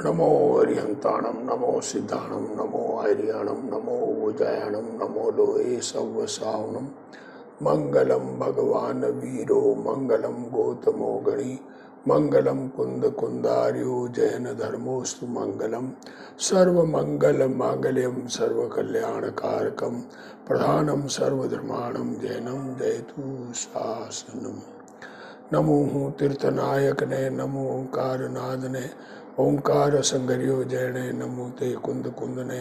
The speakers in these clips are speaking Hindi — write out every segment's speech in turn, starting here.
नमो अरिहंताणम, नमो सिद्धाणम, नमो आर्याणम, नमो उजायणम, नमो लोहे सव्वसावनम। मंगलम भगवान वीरो, मंगलम गौतमो गणी, मंगलम कुंद कुंदार्यो, जैन धर्मोस्तु मंगलम। सर्वमंगल मांगल्यम सर्वकल्याणकारकम, प्रधानम सर्वधर्माणम जैनम जयतु शासनम। नमो हूँ तीर्थनायक ने, नमो ओंकार नाद ने, ओंकार संगरियो जयने, नमो ते कुंद कुंद ने।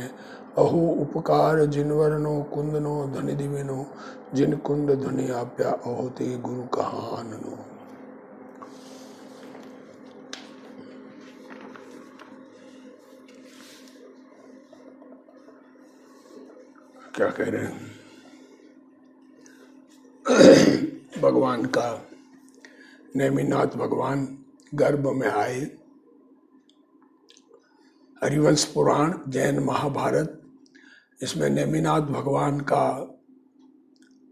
अहो उपकार जिनवरनो कुंदनो धनि दिविनो, जिन कुंद धनि आप्या अहो ते गुरु कहाननो। क्या कह रहे हैं? भगवान का नेमिनाथ भगवान गर्भ में आए। हरिवंश पुराण, जैन महाभारत, इसमें नेमिनाथ भगवान का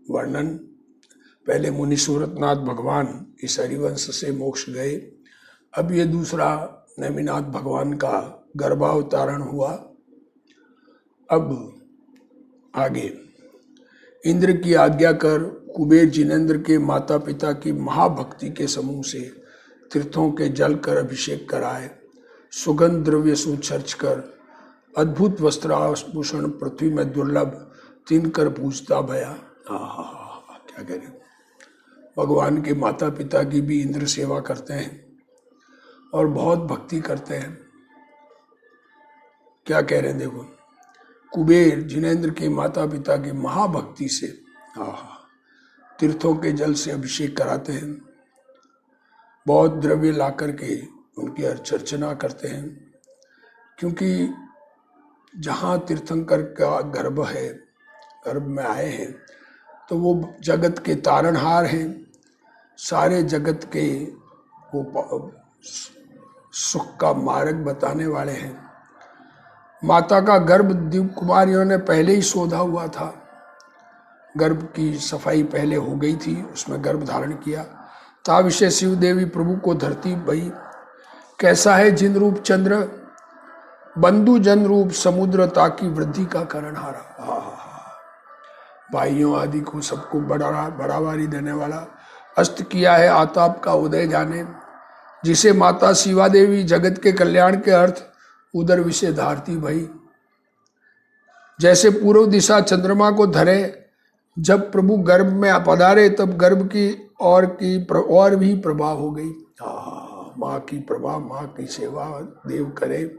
वर्णन। पहले मुनि सूरतनाथ भगवान इस हरिवंश से मोक्ष गए। अब ये दूसरा नेमिनाथ भगवान का गर्भावतारण हुआ। अब आगे इंद्र की आज्ञा कर कुबेर जिनेंद्र के माता पिता की महाभक्ति के समूह से तीर्थों के जल कर अभिषेक कराए, सुगंध द्रव्य सुचर्च कर अद्भुत वस्त्राभूषण पृथ्वी में दुर्लभ तीन कर पूजता भया। क्या कह रहे, भगवान के माता पिता की भी इंद्र सेवा करते हैं और बहुत भक्ति करते हैं। क्या कह रहे हैं देखो, कुबेर जिनेंद्र के माता पिता की महाभक्ति से तीर्थों के जल से अभिषेक कराते हैं, बहुत द्रव्य ला करके उनकी अर्चना करते हैं। क्योंकि जहाँ तीर्थंकर का गर्भ है, गर्भ में आए हैं, तो वो जगत के तारणहार हैं, सारे जगत के वो सुख का मार्ग बताने वाले हैं। माता का गर्भ दिव्य कुमारियों ने पहले ही शोधा हुआ था, गर्भ की सफाई पहले हो गई थी, उसमें गर्भ धारण किया। ता विषय शिव देवी प्रभु को धरती भई, कैसा है जिन रूप चंद्र, बंधु जन रूप समुद्र, ताकि वृद्धि का कारण हारा। भाइयों आदि को सबको बढ़ावारी देने वाला, अस्त किया है आताप का उदय जाने, जिसे माता शिवा देवी जगत के कल्याण के अर्थ उदर विषय धारती भई। जैसे पूर्व दिशा चंद्रमा को धरे, जब प्रभु गर्भ में पधारे तब गर्भ की और भी प्रभा हो गई। माँ की प्रभा, माँ की सेवा देव करे।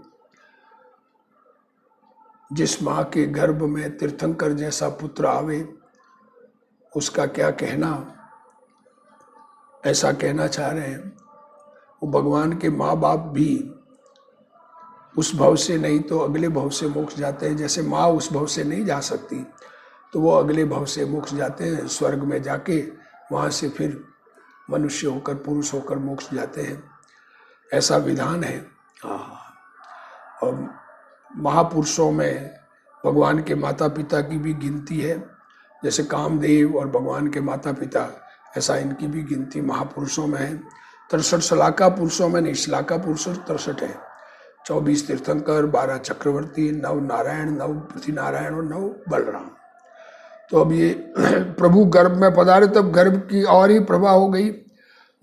जिस माँ के गर्भ में तीर्थंकर जैसा पुत्र आवे, उसका क्या कहना, ऐसा कहना चाह रहे हैं। वो भगवान के माँ बाप भी उस भव से नहीं तो अगले भव से मोक्ष जाते हैं। जैसे माँ उस भव से नहीं जा सकती, तो वो अगले भव से मोक्ष जाते हैं, स्वर्ग में जाके वहाँ से फिर मनुष्य होकर, पुरुष होकर मोक्ष जाते हैं। ऐसा विधान है। और महापुरुषों में भगवान के माता पिता की भी गिनती है, जैसे कामदेव और भगवान के माता पिता, ऐसा इनकी भी गिनती महापुरुषों में है। 63 शलाका पुरुषों में नहीं, शलाका पुरुष 63 है। 24 तीर्थंकर, 12 चक्रवर्ती, 9 नारायण, 9 पृथ्वीनारायण और 9 बलराम। तो अब ये प्रभु गर्भ में पधारे तब गर्भ की और ही प्रभा हो गई।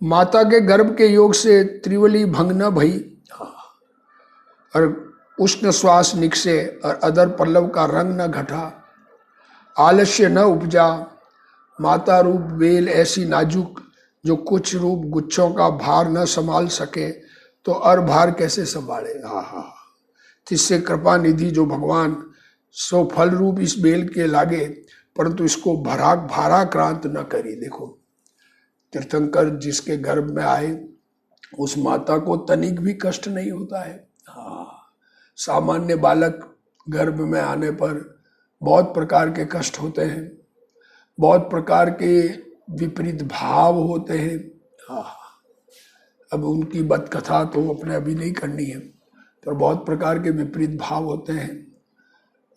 माता के गर्भ के योग से त्रिवली भंग न भई, और उष्ण श्वास निकसे, और अदर पल्लव का रंग न घटा। आलस्य न उपजा, माता रूप बेल ऐसी नाजुक, जो कुछ रूप गुच्छों का भार न संभाल सके, तो और भार कैसे संभाले। जिससे कृपा निधि जो भगवान सो फल रूप इस बेल के लागे, परंतु इसको भाराक्रांत न करी। देखो, तीर्थंकर जिसके गर्भ में आए, उस माता को तनिक भी कष्ट नहीं होता है। सामान्य बालक गर्भ में आने पर बहुत प्रकार के कष्ट होते हैं, बहुत प्रकार के विपरीत भाव होते हैं। अब उनकी बदकथा तो अपने अभी नहीं करनी है, पर बहुत प्रकार के विपरीत भाव होते हैं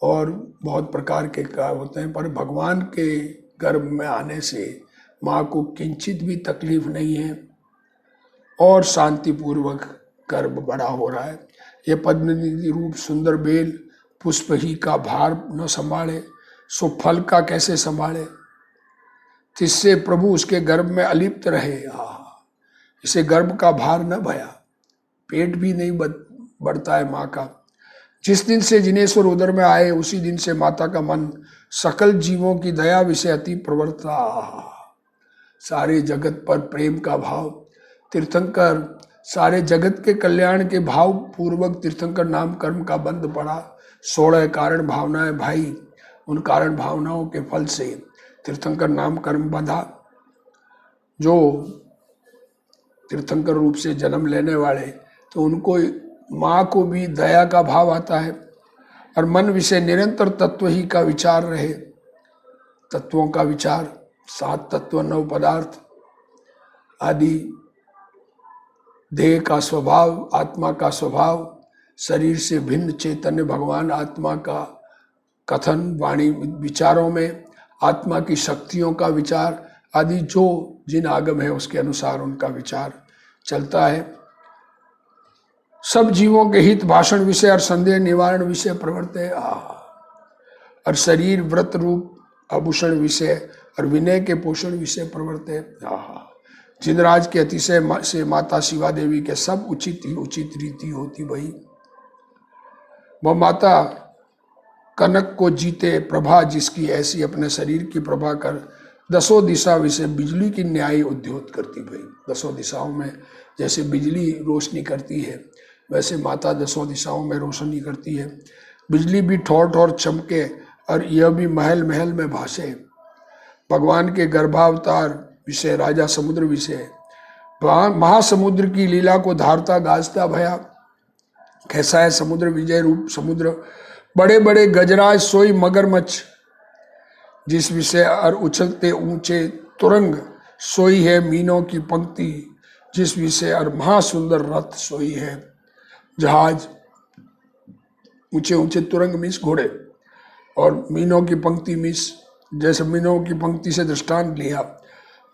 और बहुत प्रकार के कार्य होते हैं। पर भगवान के गर्भ में आने से माँ को किंचित भी तकलीफ नहीं है और शांतिपूर्वक गर्भ बड़ा हो रहा है। ये पद्मनिधि रूप सुंदर बेल पुष्प ही का भार न संभाले, सो फल का कैसे संभाले। जिससे प्रभु उसके गर्भ में अलिप्त रहे। इसे गर्भ का भार न भया, पेट भी नहीं बढ़ता है माँ का। जिस दिन से जिनेश्वर उदर में आए, उसी दिन से माता का मन सकल जीवों की दया विषय अति प्रवृत्ता। सारे जगत पर प्रेम का भाव। तीर्थंकर सारे जगत के कल्याण के भाव पूर्वक तीर्थंकर नाम कर्म का बंध पड़ा। 16 कारण भावनाएं भाई, उन कारण भावनाओं के फल से तीर्थंकर नाम कर्म बंधा। जो तीर्थंकर रूप से जन्म लेने वाले, तो उनको माँ को भी दया का भाव आता है। और मन विषय निरंतर तत्व ही का विचार रहे। तत्वों का विचार, 7 तत्व 9 पदार्थ आदि, देह का स्वभाव, आत्मा का स्वभाव, शरीर से भिन्न चैतन्य भगवान आत्मा का कथन वाणी विचारों में, आत्मा की शक्तियों का विचार आदि, जो जिन आगम है उसके अनुसार उनका विचार चलता है। सब जीवों के हित भाषण विषय और संदेह निवारण विषय प्रवर्ते। और शरीर व्रत रूप आभूषण विषय और विनय के पोषण विषय प्रवर्ते। जिनराज के अतिशय से माता शिवा देवी के सब उचित ही उचित रीति होती भई। वह माता कनक को जीते प्रभा, जिसकी ऐसी अपने शरीर की प्रभा कर दसों दिशा विषय बिजली की न्याय उद्योत करती भई। दसों दिशाओं में जैसे बिजली रोशनी करती है, वैसे माता दसों दिशाओं में रोशनी करती है। बिजली भी ठोर ठोर चमके और यह भी महल महल में भासे। भगवान के गर्भावतार विषय, राजा समुद्र विषय, महासमुद्र की लीला को धारता गाजता भया। कैसा है समुद्र, विजय रूप समुद्र, बड़े बड़े गजराज सोई मगरमच्छ, जिस विषय और उछलते ऊंचे तुरंग सोई है मीनों की पंक्ति, जिस विषय और महासुंदर रथ सोई है जहाज। ऊंचे ऊंचे तुरंग मीन्स घोड़े, और मीनों की पंक्ति मीन्स, जैसे मीनों की पंक्ति से दृष्टांत लिया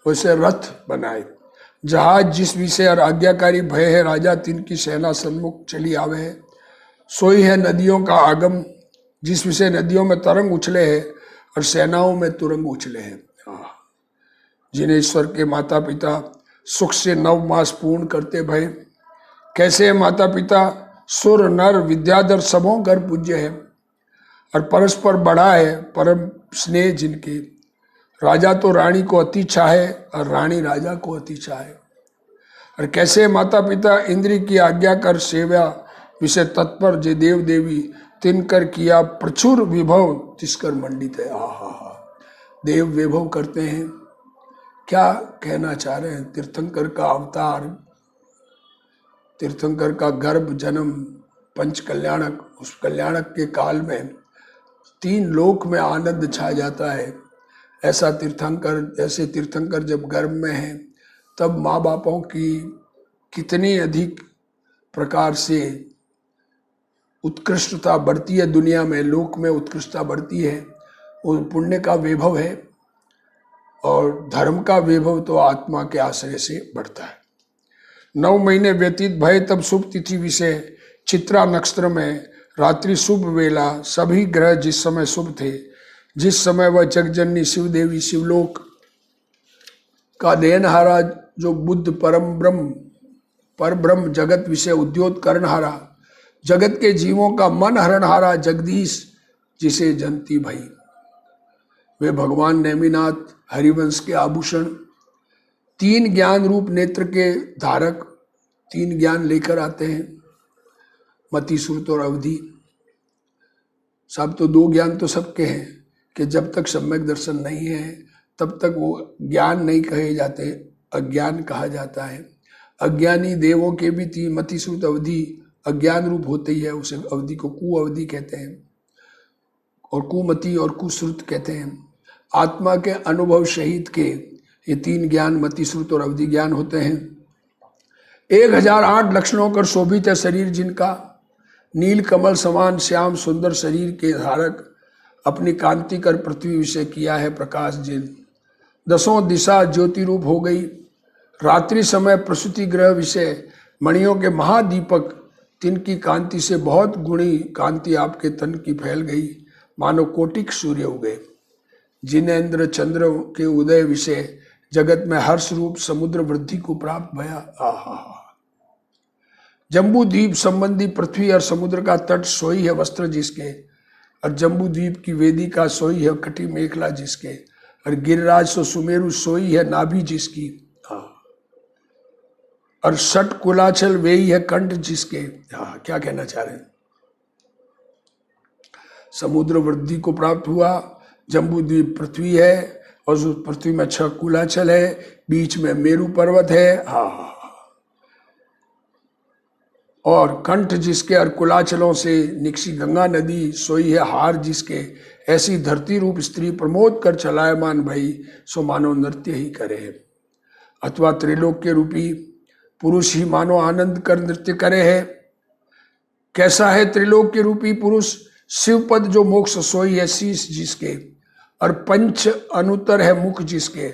वैसे रथ बनाए। जहाज जिस विषय और आज्ञाकारी भय है, राजा तिनकी सेना सन्मुख चली आवे है। सोई है नदियों का आगम, जिस विषय नदियों में तरंग उछले है और सेनाओं में तुरंग उछले हैं। जिनेश्वर के माता पिता सुख से 9 मास पूर्ण करते भय। कैसे माता पिता सुर नर विद्याधर सबों घर पूज्य है, और परस्पर बढ़ा है परम स्नेह जिनके। राजा तो रानी को अति चाहे और रानी राजा को अति चाहे। और कैसे माता पिता इंद्री की आज्ञा कर सेवा विषय तत्पर, जे देव देवी तिनकर किया प्रचुर विभव, तिसकर मंडित है। देव विभव करते हैं। क्या कहना चाह रहे हैं? तीर्थंकर का अवतार, तीर्थंकर का गर्भ जन्म, पंच कल्याणक, उस कल्याणक के काल में 3 लोक में आनंद छा जाता है। ऐसा तीर्थंकर, ऐसे तीर्थंकर जब गर्भ में हैं, तब माँ बापों की कितनी अधिक प्रकार से उत्कृष्टता बढ़ती है। दुनिया में, लोक में उत्कृष्टता बढ़ती है। वो पुण्य का वैभव है, और धर्म का वैभव तो आत्मा के आश्रय से बढ़ता है। 9 महीने व्यतीत भय, तब शुभ तिथि विषय चित्रा नक्षत्र में रात्रि शुभ वेला, सभी ग्रह जिस समय शुभ थे, जिस समय वह जगजननी शिव देवी शिवलोक का देनहारा, जो बुद्ध पर ब्रह्म जगत विषय उद्योत करणहारा, जगत के जीवों का मन हरणहारा जगदीश, जिसे जनती भई। वे भगवान नेमिनाथ हरिवंश के आभूषण, 3 ज्ञान रूप नेत्र के धारक, 3 ज्ञान लेकर आते हैं, मति श्रुत और अवधि। सब तो 2 ज्ञान तो सबके हैं, कि जब तक सम्यक दर्शन नहीं है तब तक वो ज्ञान नहीं कहे जाते, अज्ञान कहा जाता है। अज्ञानी देवों के भी 3 मति श्रुत अवधि अज्ञान रूप होते ही है। उसे अवधि को कु अवधि कहते हैं, और कुमति और कुश्रुत कहते हैं। आत्मा के अनुभव शहीद के ये 3 ज्ञान मति श्रुत और अवधि ज्ञान होते हैं। 1008 लक्षणों कर शोभित है शरीर जिनका, नील कमल समान श्याम सुंदर शरीर के धारक, अपनी कांति कर पृथ्वी विषय किया है प्रकाश जिन। 10 दिशा ज्योति रूप हो गई, रात्रि समय प्रसूति ग्रह विषय, मणियों के महादीपक तिनकी कांति से बहुत गुणी कांति आपके तन की फैल गई, मानो कोटिक सूर्य उगे। जिनेन्द्र चंद्र के उदय विषय जगत में हर्ष रूप समुद्र वृद्धि को प्राप्त भया। आहा, जम्बू द्वीप संबंधी पृथ्वी और समुद्र का तट सोई है वस्त्र जिसके, और जम्बू द्वीप की वेदिका सोई है कटी मेखला जिसके, और गिरिराज सो सुमेरु सोई है नाभि जिसकी, और षट कुलाचल वेई है कंठ जिसके। क्या कहना चाह रहे हैं? समुद्र वृद्धि को प्राप्त हुआ, जम्बू द्वीप पृथ्वी है और उस पृथ्वी में 6 कुलाचल है, बीच में मेरु पर्वत है। और कंठ जिसके और कुलाचलों से निकसी गंगा नदी सोई है हार जिसके, ऐसी धरती रूप स्त्री प्रमोद कर चलायमान भई, सो मानो नृत्य ही करे। अथवा त्रिलोक्य रूपी पुरुष ही मानो आनंद कर नृत्य करे है। कैसा है त्रिलोक्य रूपी पुरुष? शिवपद जो मोक्ष सोई है शीश जिसके, और पंच अनुतर है मुख जिसके,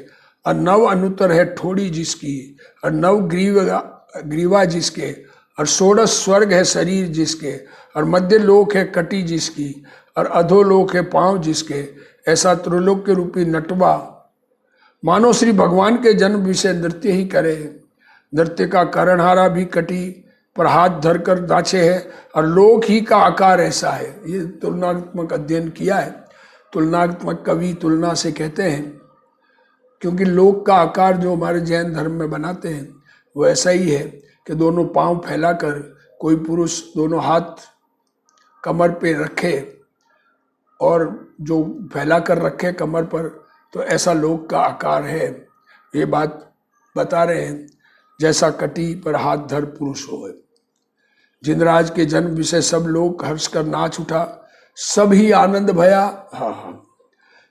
और 9 अनुतर है ठोड़ी जिसकी, और 9 ग्रीवा जिसके, और 16 स्वर्ग है शरीर जिसके, और मध्य लोक है कटी जिसकी, और अधोलोक है पांव जिसके। ऐसा त्रिलोक्य रूपी नटवा मानो श्री भगवान के जन्म विषय नृत्य ही करे। नृत्य का करणहारा भी कटी पर हाथ धरकर नाचे है, और लोक ही का आकार ऐसा है। ये तुलनात्मक अध्ययन किया है। तुलनात्मक कवि तुलना से कहते हैं, क्योंकि लोक का आकार जो हमारे जैन धर्म में बनाते हैं वो ऐसा ही है कि दोनों पांव फैलाकर कोई पुरुष दोनों हाथ कमर पे रखे, और जो फैलाकर रखे कमर पर, तो ऐसा लोक का आकार है। ये बात बता रहे हैं, जैसा कटी पर हाथ धर पुरुष हो। जिनराज के जन्म विषय सब लोग हर्ष कर नाच उठा, सभी आनंद भया।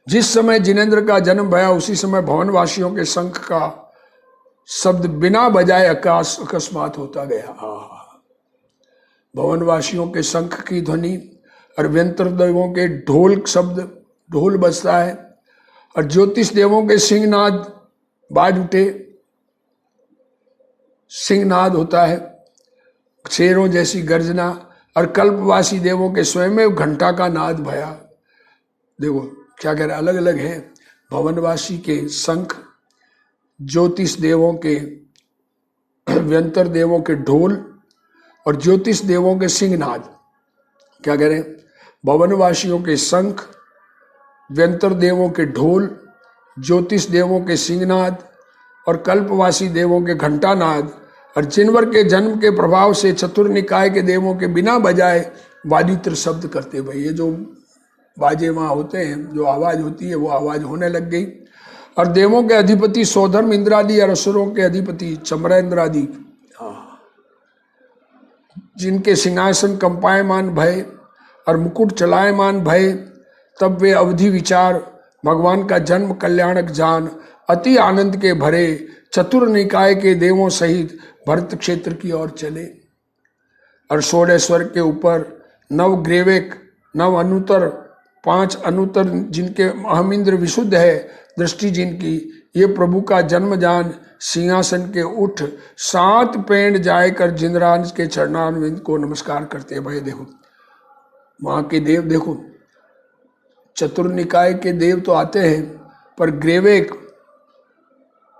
जिस समय जिनेन्द्र का जन्म भया उसी समय भवनवासियों के शंख का शब्द बिना बजाए अकस्मात होता गया। भवनवासियों के शंख की ध्वनि और व्यंतर देवों के ढोल शब्द, ढोल बजता है, और ज्योतिष देवों के सिंहनाद बाज उठे। सिंहनाद होता है, शेरों जैसी गर्जना, और कल्पवासी देवों के स्वयं घंटा का नाद भया। देखो क्या कह रहे, अलग अलग है। भवनवासी के शंख, ज्योतिष देवों के, व्यंतर देवों के ढोल, और ज्योतिष देवों के सिंहनाद। क्या कह रहे हैं? भवनवासियों के शंख, व्यंतर देवों के ढोल, ज्योतिष देवों के सिंहनाद, और कल्पवासी देवों के घंटानाद, और जिनवर के जन्म के प्रभाव से चतुर्निकाय के देवों के बिना बजाए वादित्र शब्द करते। भाई ये जो बाजे वहाँ होते हैं, जो आवाज होती है वो आवाज होने लग गई। और देवों के अधिपति सौधर्म इंद्रादि और असुरों के अधिपति चमरेंद्र आदि, जिनके सिंहासन कंपायमान भय और मुकुट चलायमान भय, तब वे अवधि विचार भगवान का जन्म कल्याणक जान अति आनंद के भरे चतुर निकाय के देवों सहित भरत क्षेत्र की ओर चले। और 16 स्वर्ग के ऊपर 9 ग्रेवेक, 9 अनुतर, 5 अनुतर जिनके अहमिंद्र विशुद्ध है दृष्टि जिनकी, ये प्रभु का जन्म जान सिंहासन के उठ 7 पेंड जायकर जिंद्रांश के चरणारविंद को नमस्कार करते। भाई देखो वहाँ के देव, देखो चतुर्निकाय के देव तो आते हैं, पर ग्रेवेक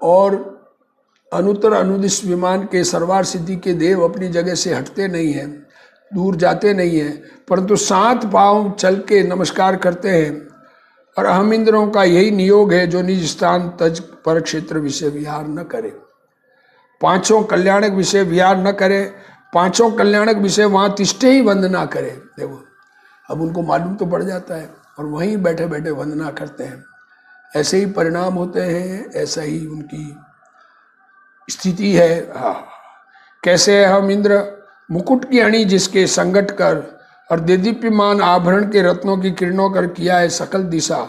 और अनुतर अनुदिश विमान के सरवार सिद्धि के देव अपनी जगह से हटते नहीं हैं, दूर जाते नहीं हैं, परंतु 7 पांव चल के नमस्कार करते हैं। और अहम इंद्रों का यही नियोग है जो निज स्थान तज पर क्षेत्र विषय विहार न करे। 5 कल्याणक विषय विहार न करे, 5 कल्याणक विषय वहाँ तिष्ठे ही वंदना करे। देखो अब उनको मालूम तो पड़ जाता है और वहीं बैठे बैठे वंदना करते हैं। ऐसे ही परिणाम होते हैं, ऐसा ही उनकी स्थिति है। कैसे है हम इंद्र मुकुट की अणी जिसके संगठ कर, और देदीप्यमान आभरण के रत्नों की किरणों कर किया है सकल दिशा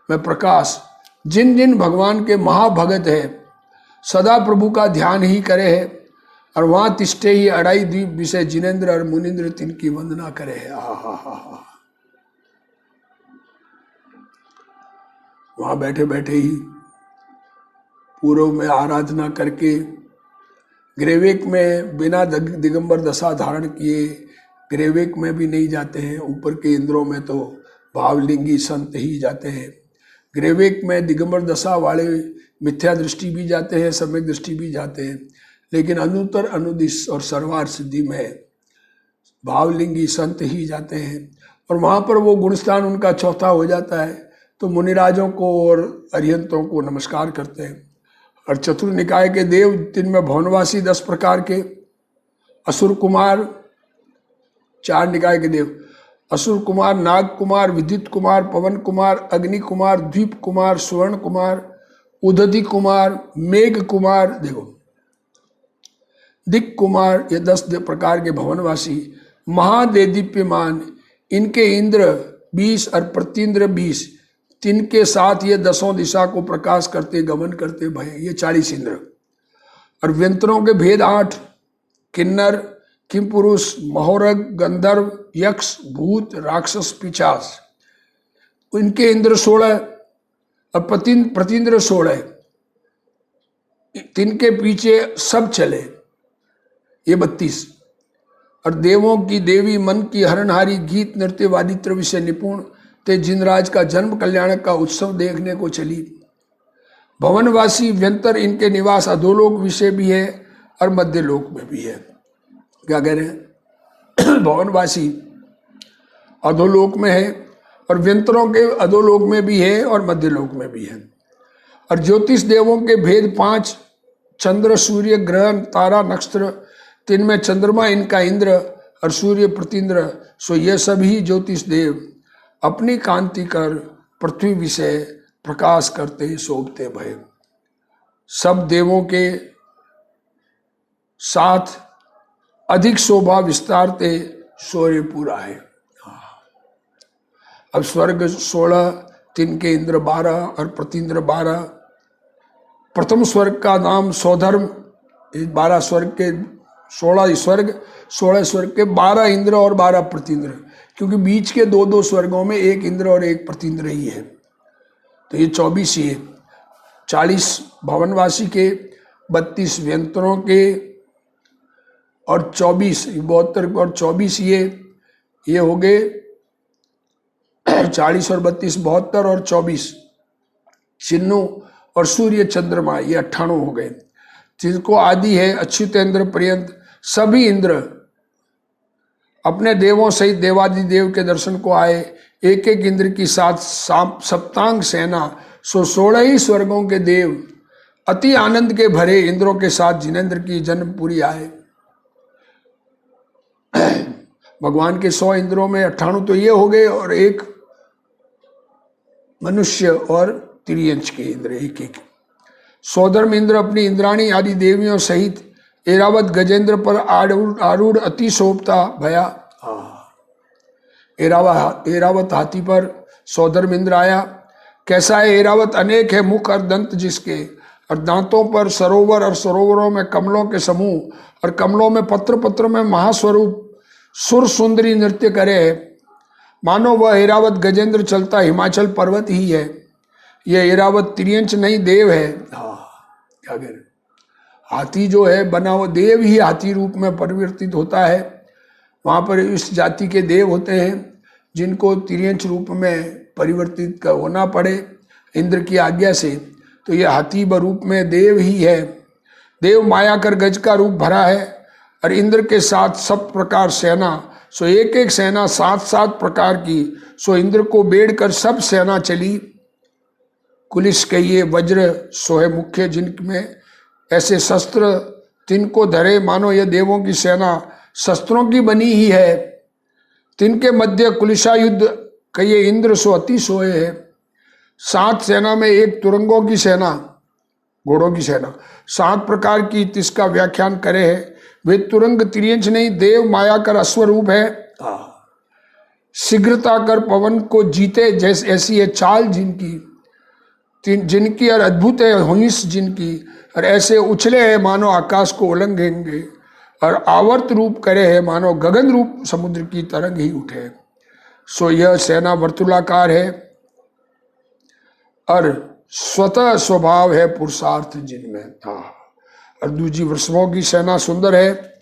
में प्रकाश। जिन जिन भगवान के महाभगत है सदा प्रभु का ध्यान ही करे है, और वहाँ तिष्ठे ही अड़ाई द्वीप विषय जिनेन्द्र और मुनिंद्र तिनकी वंदना करे है। वहाँ बैठे बैठे ही पूर्व में आराधना करके ग्रेवेक में बिना दिगंबर दशा धारण किए ग्रेवेक में भी नहीं जाते हैं। ऊपर के इंद्रों में तो भावलिंगी संत ही जाते हैं। ग्रेवेक में दिगंबर दशा वाले मिथ्या दृष्टि भी जाते हैं, सम्यक दृष्टि भी जाते हैं, लेकिन अनुत्तर अनुदिश और सर्वार सिद्धि में भावलिंगी संत ही जाते हैं। और वहाँ पर वो गुणस्थान उनका चौथा हो जाता है, तो मुनिराजों को और अरिहंतों को नमस्कार करते हैं। और चतुर्थ निकाय के देव, जिनमें भवनवासी 10 प्रकार के, असुर कुमार, 4 निकाय के देव, असुर कुमार, नाग कुमार, विद्युत कुमार, पवन कुमार, अग्नि कुमार, द्वीप कुमार, स्वर्ण कुमार, उदधि कुमार, मेघ कुमार, देखो दिक कुमार, ये 10 प्रकार के भवनवासी महादेदीप्यमान, इनके इंद्र 20 और प्रतीन्द्र 20, तिनके साथ ये 10 दिशा को प्रकाश करते गमन करते भय, ये 40 इंद्र। और व्यंतरों के भेद 8, किन्नर, किमपुरुष, महोरग, गंधर्व, यक्ष, भूत, राक्षस, पिशाच, इनके इंद्र 16 और प्रतीन्द्र 16, तिनके पीछे सब चले, ये 32। और देवों की देवी, मन की हरणहारी, गीत नृत्य वादित्र विषय निपुण, ते जिनराज का जन्म कल्याण का उत्सव देखने को चली। भवनवासी व्यंतर, इनके निवास अधोलोक विषय भी है और मध्य लोक में भी है। क्या कह रहे हैं? भवनवासी अधोलोक में है और व्यंतरों के अधोलोक में भी है और मध्य लोक में भी है। और ज्योतिष देवों के भेद 5, चंद्र, सूर्य, ग्रह, तारा, नक्षत्र, तिनमें चंद्रमा इनका इंद्र और सूर्य प्रतीन्द्र, सो ये सभी ज्योतिष देव अपनी कांति कर पृथ्वी विषय प्रकाश करते शोभते भय। सब देवों के साथ अधिक शोभा विस्तारते सूर्य पूरा है। अब स्वर्ग 16, तिनके इंद्र 12 और प्रतीन्द्र 12। प्रथम स्वर्ग का नाम सौधर्म, 12 स्वर्ग के 16 स्वर्ग, 16 स्वर्ग के 12 इंद्र और 12 प्रतीन्द्र, क्योंकि बीच के 2 स्वर्गों में 1 इंद्र और 1 प्रतीन्द्र ही है, तो ये 24 ही है। 40 भवनवासी के, 32 व्यंतरों के और 24 72 और 24 ये हो गए 40 और 32 72 और 24 चिन्नु और सूर्य चंद्रमा, ये 98 हो गए। जिनको आदि है अच्युतेंद्र पर्यंत सभी इंद्र अपने देवों सहित देवादिदेव के दर्शन को आए। एक एक इंद्र की साथ सप्तांग सेना, सो 16 ही स्वर्गों के देव अति आनंद के भरे इंद्रों के साथ जिनेन्द्र की जन्मपुरी आए। भगवान के 100 इंद्रों में 98 तो ये हो गए और एक मनुष्य और त्रियंश के इंद्र, एक एक। सौधर्म इंद्र अपनी इंद्राणी आदि देवियों सहित एरावत गजेंद्र पर आरूढ़ अति शोभता भया। एरावत हाथी पर सौधर्म इंद्र आया। कैसा है एरावत? अनेक है मुख और दंत जिसके, और दांतों पर सरोवर और सरोवरों में कमलों के समूह, और कमलों में पत्र पत्र में महास्वरूप सुर सुंदरी नृत्य करे है। मानो वह एरावत गजेंद्र चलता हिमाचल पर्वत ही है। यह एरावत त्रियंच नहीं देव है। क्या कह रहे? हाथी जो है बना वो देव ही हाथी रूप में परिवर्तित होता है। वहाँ पर इस जाति के देव होते हैं जिनको त्रियंच रूप में परिवर्तित होना पड़े इंद्र की आज्ञा से, तो ये हाथी रूप में देव ही है। देव माया कर गज का रूप भरा है और इंद्र के साथ सब प्रकार सेना, सो एक एक सेना 7-7 प्रकार की, सो इंद्र को बेड़ कर सब सेना चली। कुलिस कहिए वज्र सोहे मुख्य, जिनमें ऐसे शस्त्र तिनको धरे, मानो यह देवों की सेना शस्त्रों की बनी ही है। तिनके मध्य कुलिशा युद्ध कहिए इंद्र सो अति सोए है। 7 सेना में एक तुरंगों की सेना, घोड़ों की सेना 7 प्रकार की, तिसका व्याख्यान करे है। वे तुरंग त्रियंच नहीं देव माया कर अश्वरूप है। शीघ्रता कर पवन को जीते जैसे ऐसी है चाल जिनकी और अद्भुत है हुइस जिनकी, और ऐसे उछले हैं मानो आकाश को उल्लंघेंगे, और आवर्त रूप करे है मानो गगन रूप समुद्र की तरंग ही उठे। सो यह सेना वर्तुलाकार है और स्वतः स्वभाव है पुरुषार्थ जिनमें था। और दूजी वृषभों की सेना सुंदर है,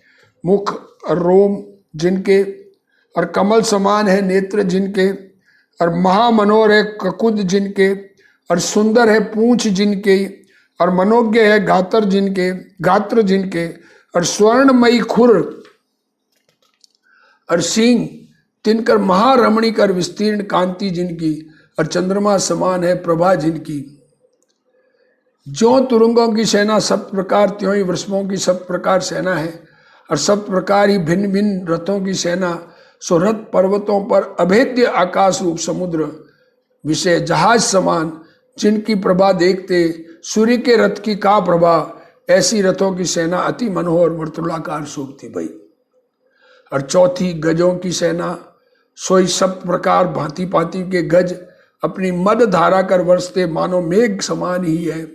मुख और रोम जिनके और कमल समान है नेत्र जिनके, और महामनोहर है ककुद जिनके, और सुंदर है पूंछ जिनके, और मनोज्ञ है गात्र जिनके, और स्वर्णमयी खुर और सींग तिनकर, महारमणिक और विस्तीर्ण कांति जिनकी, और चंद्रमा समान है प्रभा जिनकी। ज्यों तुरंगों की सेना सप्त प्रकार, त्यों ही वृषभों की सप्त प्रकार सेना है, और सप्त प्रकार ही भिन्न भिन्न रथों की सेना। सुरथ पर्वतों पर अभेद्य आकाश रूप समुद्र विषय जहाज समान, जिनकी प्रभा देखते सूर्य के रथ की का प्रभा, ऐसी रथों की सेना अति मनोहर वर्तुलाकार शोभती भई। और चौथी गजों की सेना, सोई सप्त प्रकार भांति भांति के गज, अपनी मद धारा कर वर्षते मानो मेघ समान ही है।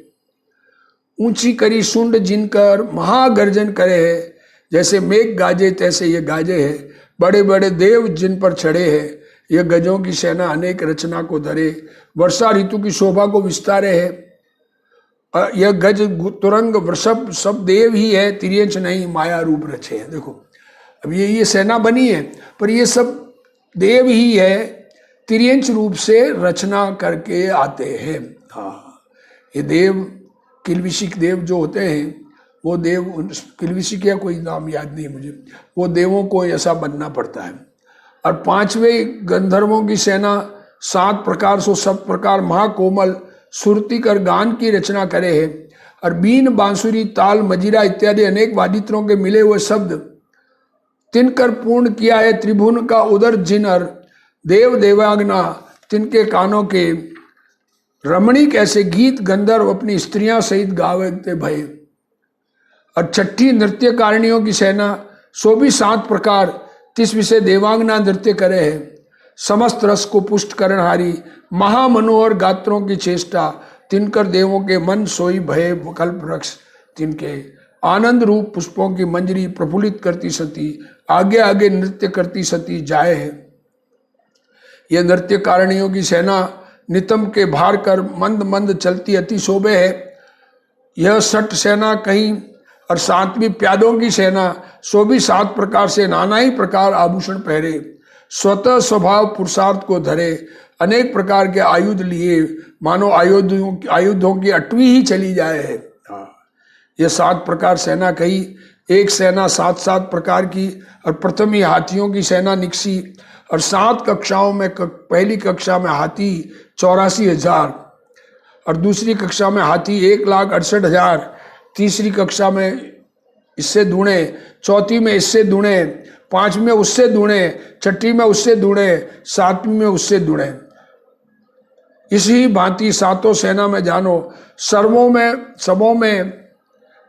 ऊंची करी सुंड जिनकर महागर्जन करे है, जैसे मेघ गाजे तैसे ये गाजे है। बड़े बड़े देव जिन पर चढ़े हैं, यह गजों की सेना अनेक रचना को धरे, वर्षा ऋतु की शोभा को विस्तारे है। यह गज तुरंग वृषभ सब देव ही है, तिर्यंच नहीं माया रूप रचे हैं। देखो अब ये सेना बनी है, पर ये सब देव ही है, तिर्यंच रूप से रचना करके आते हैं। हाँ, ये देव किलविशिक देव जो होते हैं, वो देव किलविशिक या कोई नाम याद नहीं मुझे, वो देवों को ऐसा बनना पड़ता है। और पांचवें गंधर्वों की सेना 7 प्रकार सो सब प्रकार महाकोमल सुरती कर गान की रचना करे है। और बीन बांसुरी ताल मजीरा इत्यादि अनेक वादित्रों के मिले हुए शब्द तिनकर पूर्ण किया है त्रिभुवन का उदर जिनर, देव देवाग्ना तिनके कानों के, रमणीक ऐसे गीत गंधर्व अपनी स्त्रियां सहित गावते भय। और छठी नृत्यकारिणियों की सेना, सो भी 7 प्रकार 30 विषय देवांगना नृत्य करे है। समस्त रस को पुष्ट करणहारी महामनोहर गात्रों की चेष्टा, तिनकर देवों के मन सोई भय कल्प वृक्ष, तिनके आनंद रूप पुष्पों की मंजरी प्रफुल्लित करती सती आगे आगे नृत्य करती सती जाए है। यह नृत्य कारिणियों की सेना नितम के भार कर मंद मंद चलती अति शोभे है। यह सठ सेना कहीं, और 7वीं प्यादों की सेना, सो भी 7 प्रकार से नाना ही प्रकार आभूषण पहरे, स्वतः स्वभाव पुरुषार्थ को धरे, अनेक प्रकार के आयुध लिए, मानो आयुधों की 8वीं ही चली जाए है। यह 7 प्रकार सेना कही। एक सेना 7 प्रकार की, और प्रथम ही हाथियों की सेना निकसी। और 7 कक्षाओं में पहली कक्षा में हाथी 84,000, और दूसरी कक्षा में हाथी 1,68,000, तीसरी कक्षा में इससे दूणे, चौथी में इससे दूणे, 5वीं में उससे दूणे, 6ठी में उससे दूणे, 7वीं में उससे दूणे। इसी भांति 7 सेना में जानो, सबों में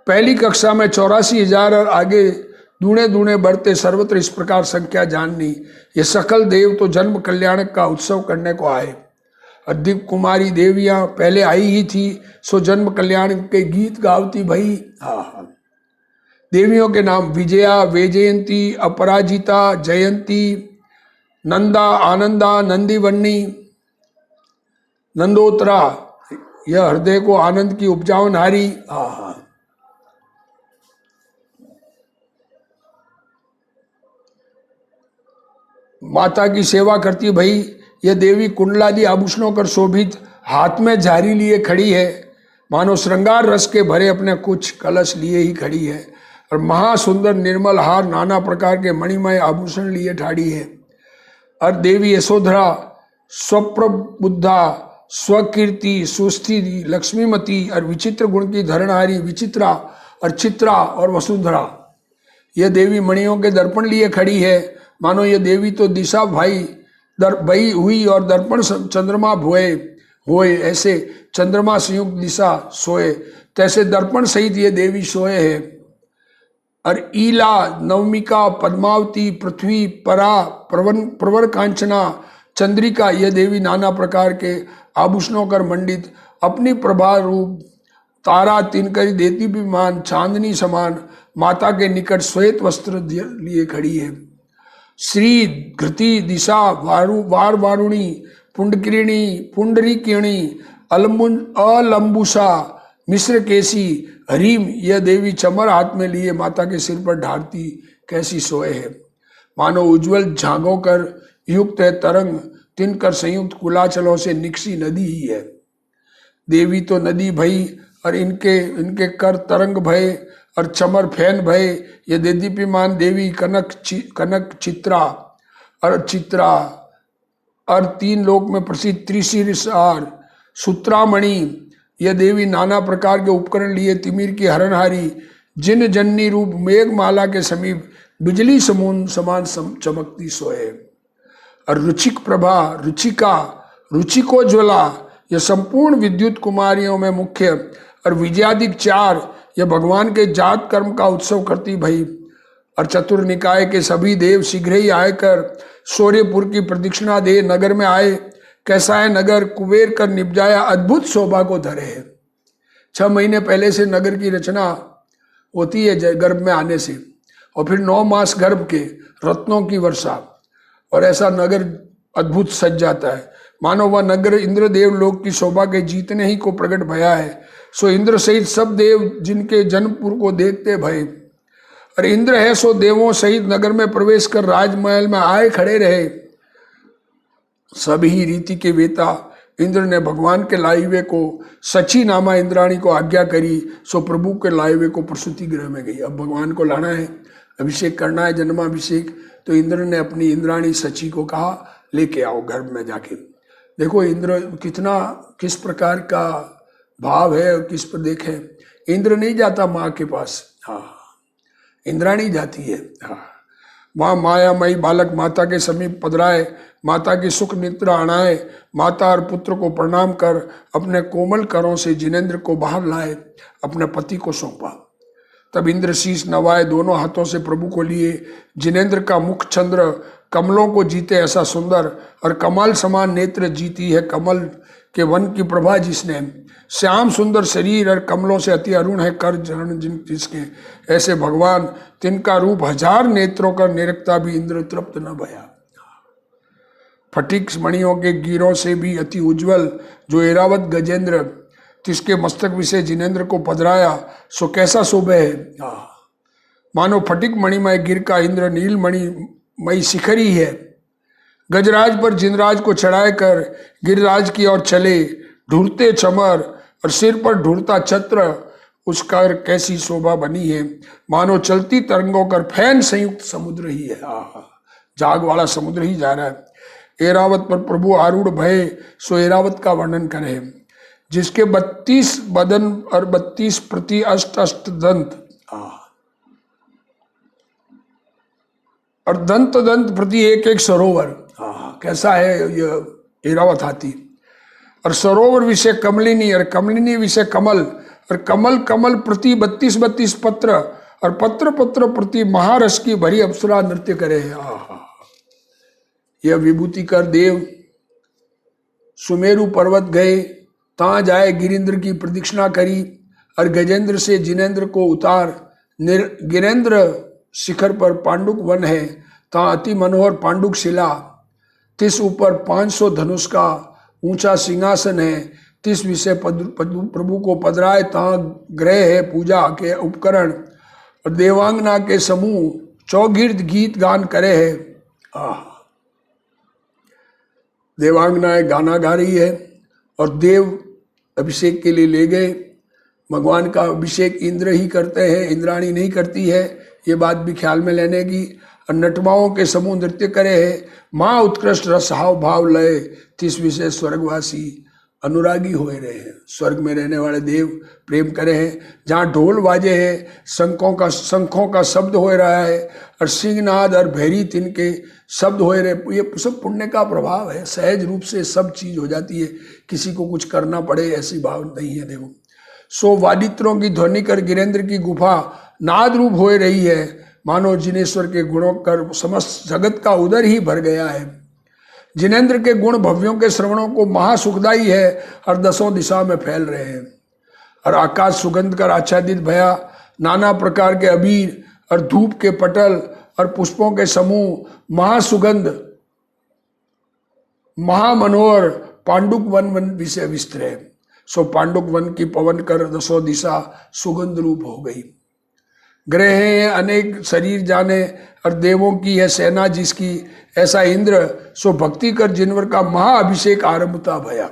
पहली कक्षा में 84,000, और आगे दूणे दूणे बढ़ते सर्वत्र इस प्रकार संख्या जाननी। ये सकल देव तो जन्म कल्याणक का उत्सव करने को आए। दिव्य कुमारी देवियां पहले आई ही थी, सो जन्म कल्याण के गीत गावती भई। देवियों के नाम विजया, वैजयंती, अपराजिता, जयंती, नंदा, आनंदा, नंदीवन्नी, नंदोत्तरा, यह हृदय को आनंद की उपजावनहारी। माता की सेवा करती भई। यह देवी कुंडलादि आभूषणों कर शोभित, हाथ में झारी लिए खड़ी है, मानो श्रृंगार रस के भरे अपने कुछ कलश लिए ही खड़ी है। और महासुंदर निर्मल हार नाना प्रकार के मणिमय आभूषण लिए ठाड़ी है। और देवी यशोधरा, स्वप्रबुद्धा, स्वकीर्ति, सुस्थिति, लक्ष्मीमती और विचित्र गुण की धरणहारी विचित्रा और चित्रा और वसुंधरा। यह देवी मणियों के दर्पण लिए खड़ी है, मानो यह देवी तो दिशा बही हुई और दर्पण चंद्रमा होए, ऐसे चंद्रमा संयुक्त दिशा सोए, तैसे दर्पण सहित ये देवी सोए है। और ईला, नवमिका, पद्मावती, पृथ्वी, परा, प्रवर कांचना, चंद्रिका, यह देवी नाना प्रकार के आभूषणों कर मंडित, अपनी प्रभा रूप तारा तिनकर देती विमान, चांदनी समान माता के निकट श्वेत वस्त्र लिए खड़ी है। श्री घृति दिशा वारुणी, पुंडकिरिणी, पुंडरीकिणी, अलंबुषा, मिश्र केसी हरीम, यह देवी चमर हाथ में लिए माता के सिर पर ढारती कैसी सोए है। मानो उज्जवल झांगों कर युक्त है तरंग, तिनकर संयुक्त कुलाचलों से निकसी नदी ही है। देवी तो नदी भई और इनके कर तरंग भय और चमर फैन भय। ये देदीप्यमान देवी कनक चित्रा और तीन लोक में प्रसिद्ध त्रिशिरसार सूत्रामणि। यह देवी नाना प्रकार के उपकरण लिए तिमिर की हरणहारी, जिन जननी रूप मेघमाला के समीप बिजली समान चमकती सोए। और रुचिक प्रभा, रुचिका, रुचिकोज्वला, यह संपूर्ण विद्युत कुमारियों में मुख्य और विजयादिक चार, यह भगवान के जात कर्म का उत्सव करती भई। और चतुर्निकाय के सभी देव शीघ्र ही आकर सूर्यपुर की प्रदक्षिणा दे नगर में आए। कैसा है नगर, कुबेर कर निपजाया, अद्भुत शोभा को धरे है। 6 महीने पहले से नगर की रचना होती है गर्भ में आने से, और फिर 9 मास गर्भ के रत्नों की वर्षा, और ऐसा नगर अद्भुत सज जाता है। मानो वह नगर इंद्रदेव लोक की शोभा के जीतने ही को प्रकट भया है। सो इंद्र सहित सब देव जिनके जन्मपुर को देखते भय। और इंद्र है सो देवों सहित नगर में प्रवेश कर राजमहल में आए खड़े रहे। सभी रीति के वेता इंद्र ने भगवान के लाइवे को सची नामा इंद्राणी को आज्ञा करी। सो प्रभु के लाइवे को प्रसूति गृह में गई। अब भगवान को लाना है, अभिषेक करना है, जन्माभिषेक। तो इंद्र ने अपनी इंद्राणी सची को कहा लेके आओ गर्भ में जाके। देखो इंद्र किस प्रकार का भाव है और किस पर देखे। इंद्र नहीं जाता माँ के पास, हाँ इंद्राणी जाती है। हाँ माँ मायामयी बालक माता के समीप पधराए, माता की सुख निद्रा अणाए, माता और पुत्र को प्रणाम कर अपने कोमल करों से जिनेंद्र को बाहर लाए, अपने पति को सौंपा। तब इंद्र शीश नवाए, दोनों हाथों से प्रभु को लिए। जिनेंद्र का मुख चंद्र कमलों को जीते ऐसा सुंदर, और कमल समान नेत्र जीती है कमल के वन की प्रभा जिसने। श्याम सुंदर शरीर और कमलों से अति अरुण है कर चरण जिसके। ऐसे भगवान तिनका रूप 1000 नेत्रों का निरखता भी इंद्र तृप्त न भया। फटिक मणियों के गिरों से भी अति उज्जवल जो एरावत गजेंद्र, तिसके मस्तक विषय जिनेंद्र को पधराया। सो कैसा शोभे है। मानो फटिक मणिमय गिर का इंद्र नील मणिमयी शिखरी है। गजराज पर जिनराज को चढ़ाए कर गिरिराज की ओर चले, ढूंढते चमर और सिर पर ढूंढता छत्र, उसका कैसी शोभा बनी है। मानो चलती तरंगों कर फैन संयुक्त समुद्र ही है। जाग वाला समुद्र ही जा रहा है। एरावत पर प्रभु आरूढ़ भय, सो एरावत का वर्णन करे, जिसके 32 बदन और 32 प्रति अष्ट दंत, और दंत प्रति एक सरोवर। कैसा है ये एरावत हाथी। और सरोवर विषय कमलिनी, और कमलिनी विषय कमल, और कमल प्रति 32 पत्र, और पत्र प्रति महारस की भरी अप्सरा नृत्य करे। यह विभूति कर देव सुमेरु पर्वत गए, ता जाए गिरिंद्र की प्रदक्षिणा करी, और गजेंद्र से जिनेंद्र को उतार। गिरेंद्र शिखर पर पांडुक वन है, ता अति मनोहर पांडुक शिला। तिस ऊपर 500 धनुष का ऊंचा सिंहासन है। तिस विषय प्रभु को पधराए, ता ग्रह है पूजा के उपकरण। और देवांगना के समूह चौगिर्द गीत गान करे है। देवांगनाएं गाना गा रही है, और देव अभिषेक के लिए ले गए। भगवान का अभिषेक इंद्र ही करते हैं, इंद्राणी नहीं करती है, ये बात भी ख्याल में लेने की। और नटवाओं के समूह नृत्य करे है। माँ उत्कृष्ट रस हाव भाव लय, तिस विषय स्वर्गवासी अनुरागी हुए रहे हैं। स्वर्ग में रहने वाले देव प्रेम करे हैं। जहाँ ढोल बाजे हैं, शंखों का शब्द हो रहा है, और सिंहनाद और भैरी तिनके शब्द हो रहे। ये सब पुण्य का प्रभाव है। सहज रूप से सब चीज हो जाती है, किसी को कुछ करना पड़े ऐसी भाव नहीं है। देखो सो वादित्रों की ध्वनि कर गिरेंद्र की गुफा नाद रूप हो रही है। मानो जिनेश्वर के गुणों कर समस्त जगत का उदर ही भर गया है। जिनेंद्र के गुण भव्यों के श्रवणों को महासुखदायी है, और 10 दिशा में फैल रहे हैं। और आकाश सुगंध कर आच्छादित भया। नाना प्रकार के अबीर और धूप के पटल और पुष्पों के समूह महासुगंध महामनोहर पांडुक वन विषय विस्तरे। सो पांडुक वन की पवन कर दसों दिशा सुगंध रूप हो गई। ग्रह हैं अनेक शरीर जाने और देवों की है सेना जिसकी, ऐसा इंद्र सो भक्ति कर जिनवर का महाअभिषेक आरंभता भया।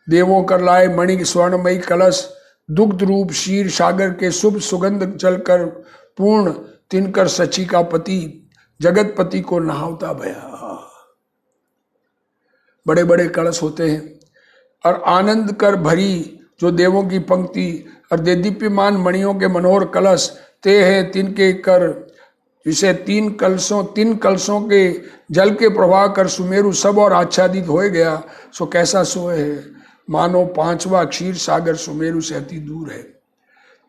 देवों कर लाए मणि स्वर्णमयी कलश, दुग्ध रूप क्षीर सागर के शुभ सुगंध जल कर पूर्ण, तिनकर सची का पति जगतपति को नहावता भया। बड़े बड़े कलश होते हैं और आनंद कर भरी जो देवों की पंक्ति और दे दीप्यमान मणियों के मनोहर कलश ते हैं तिनके कर, जिसे तीन कलशों के जल के प्रवाह कर सुमेरु सब और आच्छादित हो गया। सो कैसा सोए है, मानो पांचवा क्षीर सागर सुमेरु से अति दूर है।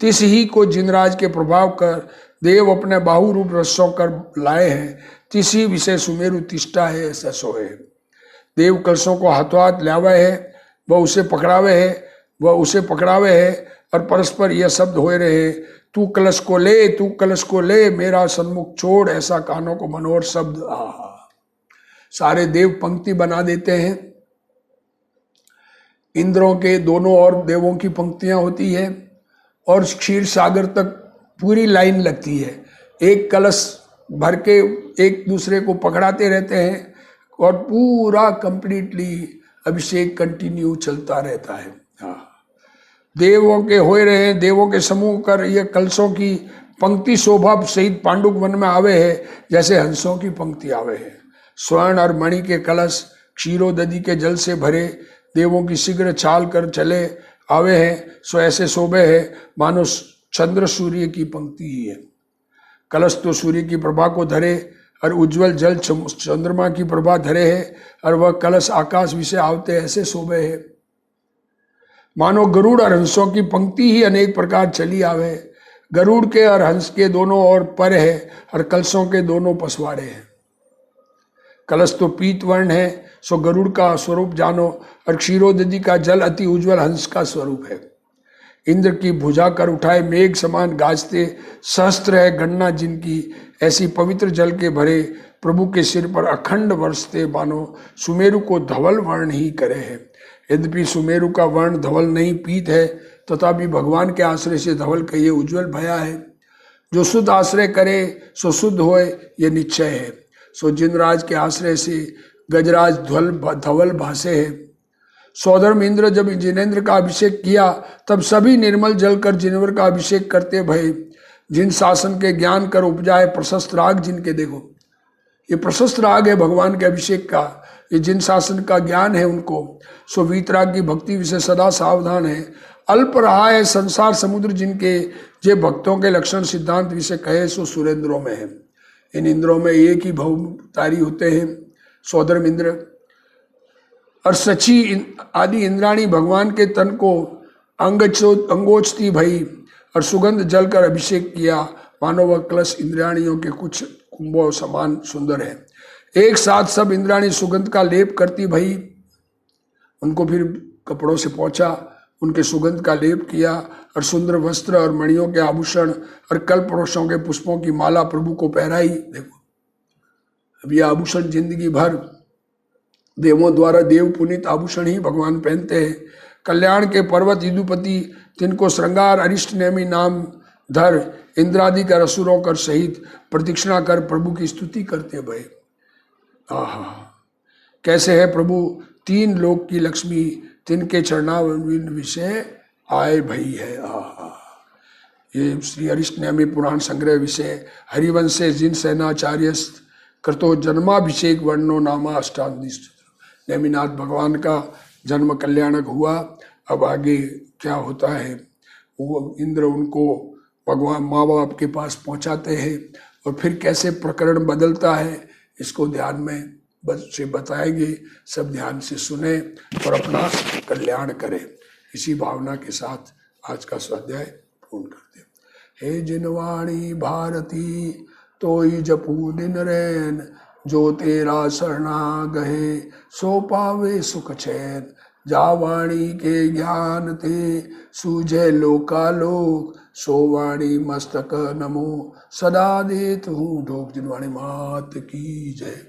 तिस ही को जिनराज के प्रभाव कर देव अपने बाहु रूप रसों कर लाए हैं, तिस ही विषय सुमेरु तिष्ठा है ऐसा सोए। देव कलशों को हाथों हाथ लावे है, वह उसे पकड़ावे है और परस्पर यह शब्द हो रहे, तू कलश को ले मेरा सन्मुख छोड़, ऐसा कानों को मनोहर शब्द। आहा, सारे देव पंक्ति बना देते हैं। इंद्रों के दोनों ओर देवों की पंक्तियां होती है और क्षीर सागर तक पूरी लाइन लगती है। एक कलश भर के एक दूसरे को पकड़ाते रहते हैं और पूरा कंप्लीटली अभिषेक कंटिन्यू चलता रहता है। देवों के हो रहे हैं, देवों के समूह कर यह कलशों की पंक्ति शोभा सहित पांडुक वन में आवे है, जैसे हंसों की पंक्ति आवे है। स्वर्ण और मणि के कलश क्षीरोदधि के जल से भरे देवों की शीघ्र चाल कर चले आवे हैं, सो ऐसे शोभे है मानो चंद्र सूर्य की पंक्ति ही है। कलश तो सूर्य की प्रभा को धरे और उज्जवल जल चंद्रमा की प्रभा धरे है, और वह कलश आकाश विषय आवते ऐसे शोभे है मानो गरुड़ और हंसों की पंक्ति ही अनेक प्रकार चली आवे। गरुड़ के और हंस के दोनों ओर पर है और कलशों के दोनों पसवाड़े हैं। कलश तो पीत वर्ण है, सो गरुड़ का स्वरूप जानो, और क्षीरोदधि का जल अति उज्जवल हंस का स्वरूप है। इंद्र की भुजा कर उठाए मेघ समान गाजते सहस्त्र है गणना जिनकी, ऐसी पवित्र जल के भरे प्रभु के सिर पर अखंड वर्षते मानो सुमेरु को धवल वर्ण ही करे है। यद्यपि सुमेरु का वर्ण धवल नहीं पीत है, तथापि भगवान के आश्रय से धवल कहिए उज्जवल भया है। जो शुद्ध आश्रय करे सो शुद्ध होए ये निश्चय है। सो जिनराज के आश्रय से गजराज धवल भासे है। सौधर्म इंद्र जब जिनेन्द्र का अभिषेक किया, तब सभी निर्मल जल कर जिनवर का अभिषेक करते भय। जिन शासन के ज्ञान कर उपजाए प्रशस्त राग जिनके, देखो ये प्रशस्त राग है भगवान के अभिषेक का, ये जिन शासन का ज्ञान है उनको, सो वीतराग की भक्ति विषय सदा सावधान है। अल्प रहा है संसार समुद्र जिनके, जे भक्तों के लक्षण सिद्धांत विषय कहे सो सुरेंद्रों में है। इन इंद्रों में एक ही भवतारी होते हैं, सौधर्म इंद्र और सची आदि इंद्राणी भगवान के तन को अंगोचती भई और सुगंध जल कर अभिषेक किया, मानो वह कलश इंद्राणियों के कुछ कुंभों समान सुंदर है। एक साथ सब इंद्राणी सुगंध का लेप करती भई, उनको फिर कपड़ों से पोंछा, उनके सुगंध का लेप किया और सुंदर वस्त्र और मणियों के आभूषण और कल्पवृक्षों के पुष्पों की माला प्रभु को पहराई। देखो अब ये आभूषण जिंदगी भर देवों द्वारा देव पुनीत आभूषण ही भगवान पहनते हैं। कल्याण के पर्वत यदुपति तिनको श्रृंगार अरिष्ट नेमी नाम धर, इंद्रादि का असुरों कर सहित प्रदक्षिणा कर प्रभु की स्तुति करते भय। आहा, कैसे है प्रभु तीन लोक की लक्ष्मी, तिनके चरणारविंद विषय आए भई है। आहा, ये श्री अरिष्ट नेमी पुराण संग्रह विषय हरिवंश से जिन सेनाचार्य कृतो जन्माभिषेक वर्णो नामा अष्टादश। नेमिनाथ भगवान का जन्म कल्याणक हुआ। अब आगे क्या होता है, वो इंद्र उनको भगवान माँ बाप के पास पहुँचाते हैं और फिर कैसे प्रकरण बदलता है इसको ध्यान में से बताएंगे। सब ध्यान से सुने और अपना कल्याण करें। इसी भावना के साथ आज का स्वाध्याय पूर्ण करते हैं। हे जिनवाणी भारती तोई जपू दिन रैन, जो तेरा शरणा गहे सो पावे सुख चैन। जावाणी के ज्ञान ते सूझे लोकालोक, सो वाणी मस्तक नमो सदा देत हूँ ढोक। जिनवाणी मात की जय।